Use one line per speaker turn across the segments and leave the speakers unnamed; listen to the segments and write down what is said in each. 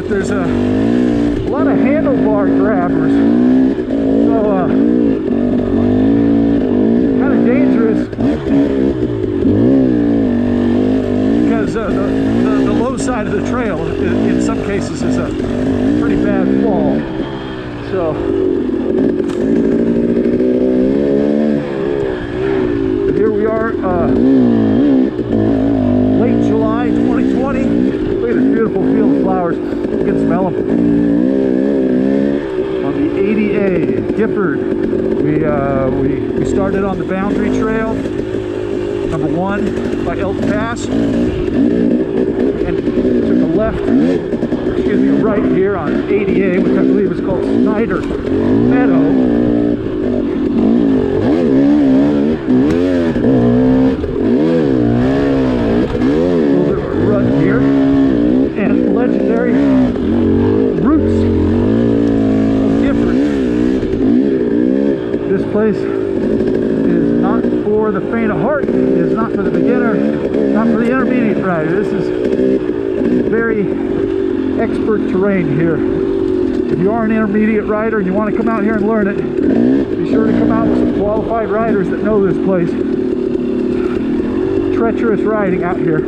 north, there's a lot of handlebar grabbers. So, kind of dangerous because the low side of the trail, in some cases, is a pretty bad fall. So, here we are, late July 2020. Look at this beautiful field of flowers. You can smell them. On the 80A, Gifford, we started on the Boundary Trail, number 1 by Elk Pass, and took a left, excuse me, a right here on 80A, which I believe is called Snyder Meadow. Here and legendary roots of Gifford. This place is not for the faint of heart. It is not for the beginner, not for the intermediate rider. This is very expert terrain here. If you are an intermediate rider and you want to come out here and learn it, be sure to come out with some qualified riders that know this place. Treacherous riding out here.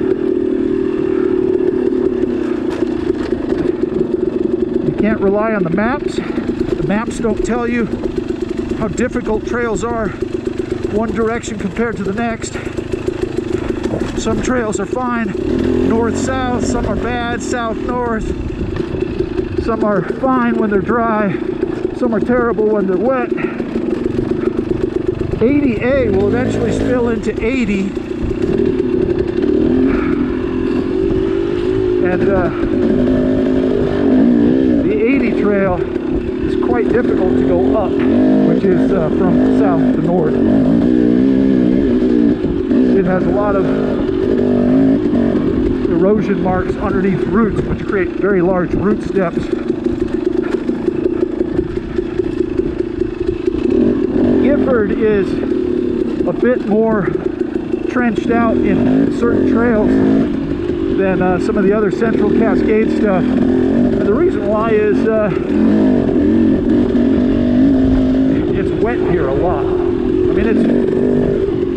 Can't rely on the maps. The maps don't tell you how difficult trails are one direction compared to the next. Some trails are fine, north-south, some are bad, south-north. Some are fine when they're dry, some are terrible when they're wet. 80A will eventually spill into 80. And trail is quite difficult to go up, which is from south to north. It has a lot of erosion marks underneath roots, which create very large root steps. Gifford is a bit more trenched out in certain trails than some of the other Central Cascade stuff. The reason why is it's wet here a lot. I mean,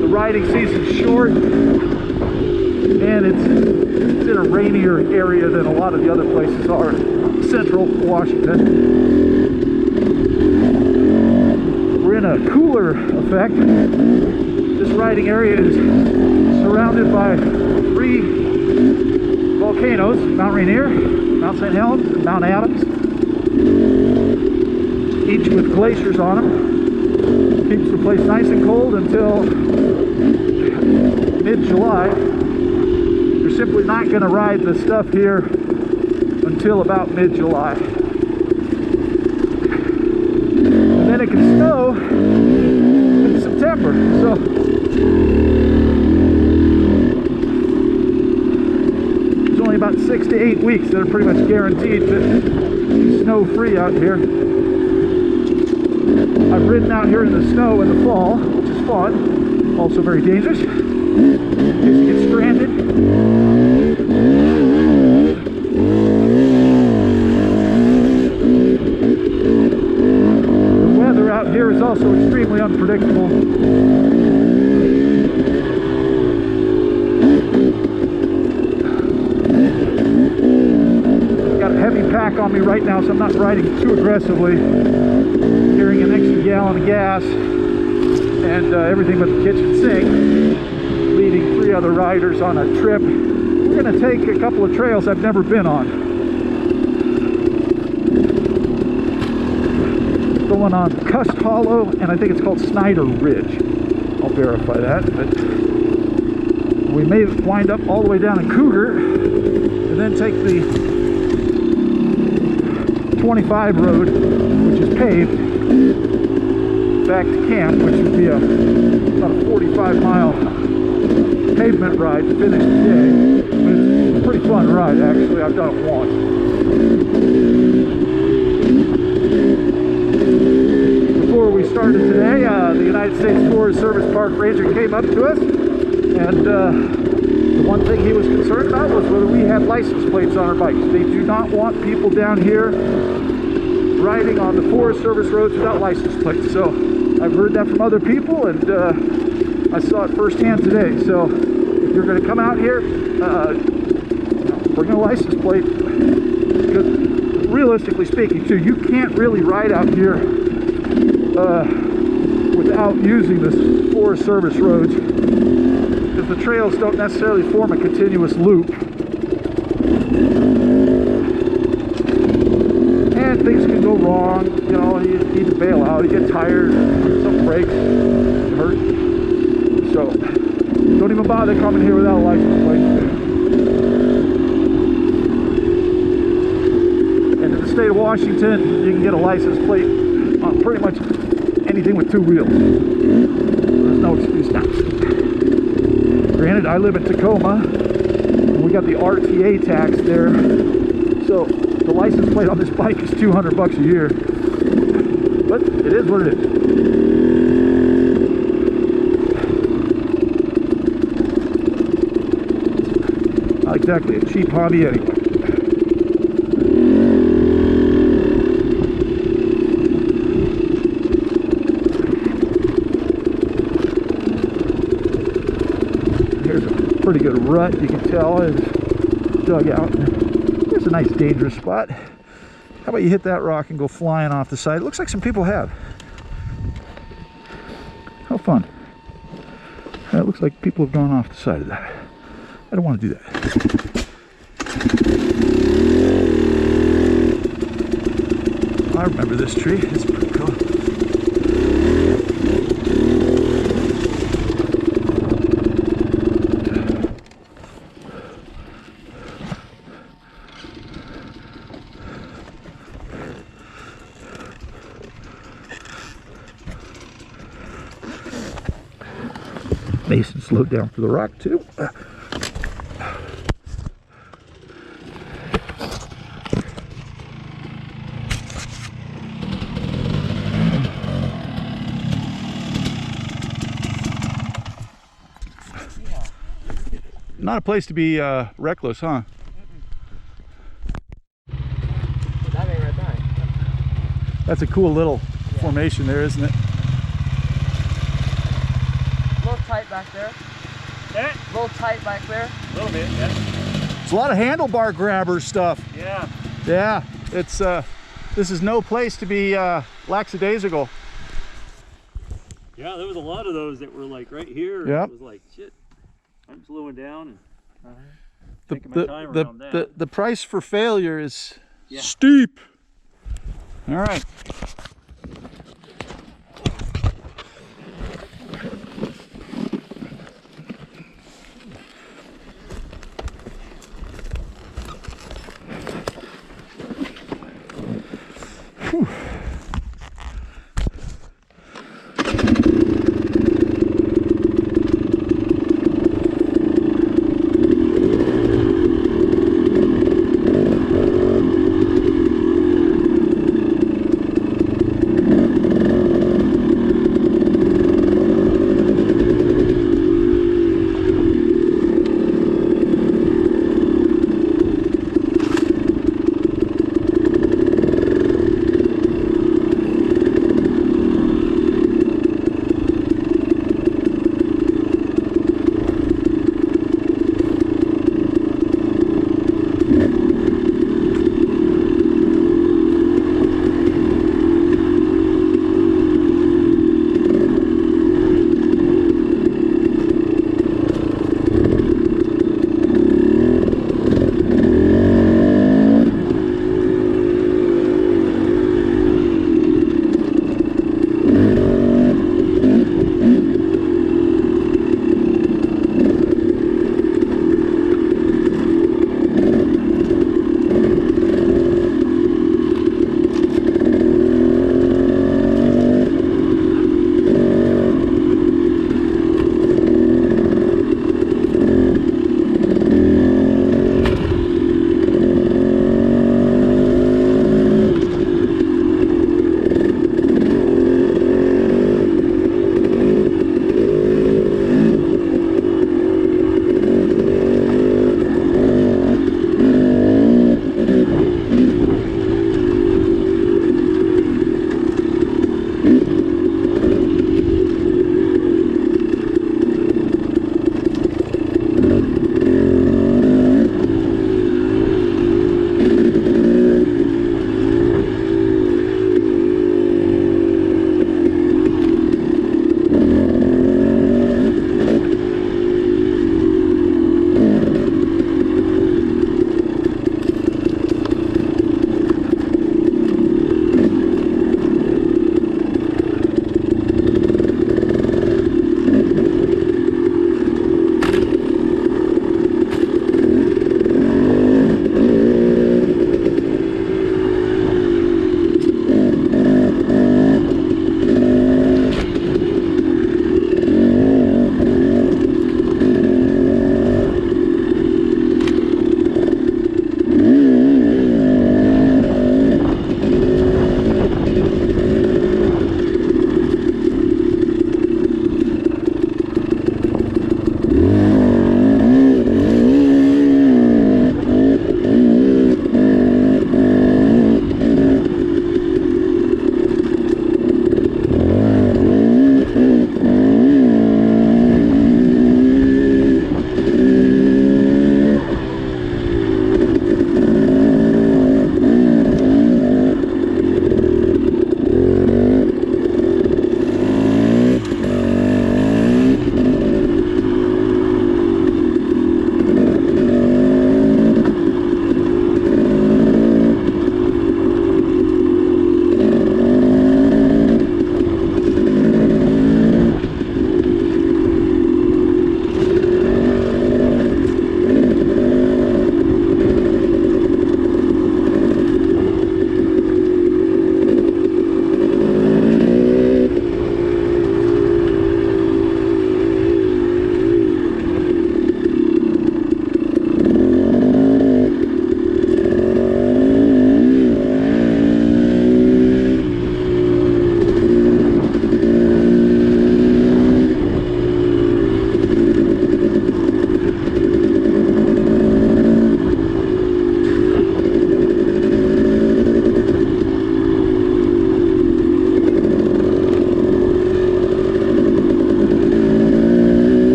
the riding season's short, and it's in a rainier area than a lot of the other places are in central Washington. We're in a cooler effect. This riding area is surrounded by 3 volcanoes: Mount Rainier, Mount St. Helens, and Mount Adams, each with glaciers on them. Keeps the place nice and cold until mid-July. You're simply not going to ride the stuff here until about mid-July. And then it can snow in September. So about 6 to 8 weeks that are pretty much guaranteed to be snow-free out here. I've ridden out here in the snow in the fall, which is fun, also very dangerous in case you get stranded. The weather out here is also extremely unpredictable. Pack on me right now, so I'm not riding too aggressively. Carrying an extra gallon of gas and everything but the kitchen sink. Leading 3 other riders on a trip. We're going to take a couple of trails I've never been on. Going on Cussed Hollow, and I think it's called Snyder Ridge. I'll verify that, but we may wind up all the way down in Cougar and then take the 25 road, which is paved, back to camp, which would be about a 45-mile pavement ride to finish the day. But it's a pretty fun ride, actually. I've done it once. Before we started today, the United States Forest Service Park Ranger came up to us, and the One thing he was concerned about was whether we had license plates on our bikes. They do not want people down here riding on the Forest Service roads without license plates. So I've heard that from other people, and I saw it firsthand today. So if you're going to come out here, bring a license plate. Because realistically speaking, too, you can't really ride out here without using the Forest Service roads, because the trails don't necessarily form a continuous loop. And things can go wrong, you know, you need to bail out, you get tired, something breaks, you hurt. So, don't even bother coming here without a license plate. And in the state of Washington, you can get a license plate on pretty much anything with two wheels. There's no excuse not to. Granted, I live in Tacoma, and we got the RTA tax there, so the license plate on this bike is $200 a year. But it is what it is. Not exactly a cheap hobby anyway. Pretty good rut, you can tell, is dug out. There's a nice dangerous spot. How about you hit that rock and go flying off the side? It looks like some people have. How fun. It looks like people have gone off the side of that. I don't want to do that. I remember this tree. It's pretty cool. Mason slowed down for the rock too. Not a place to be reckless, huh?
That ain't right there.
That's a cool little formation there, isn't it?
A little tight back there.
Yeah.
A little tight back there.
A little bit, yeah.
It's a lot of handlebar grabber stuff.
Yeah.
Yeah, it's this is no place to be lackadaisical.
Yeah, there was a lot of those that were like right here.
Yep.
It was like, shit, I'm slowing down and taking my time around that.
The price for failure is
Yeah.
steep. All right. Whew.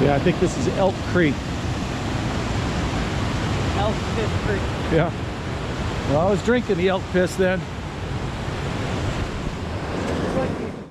Yeah, I think this is Elk Creek.
Elk Piss Creek.
Yeah. Well, I was drinking the elk piss then.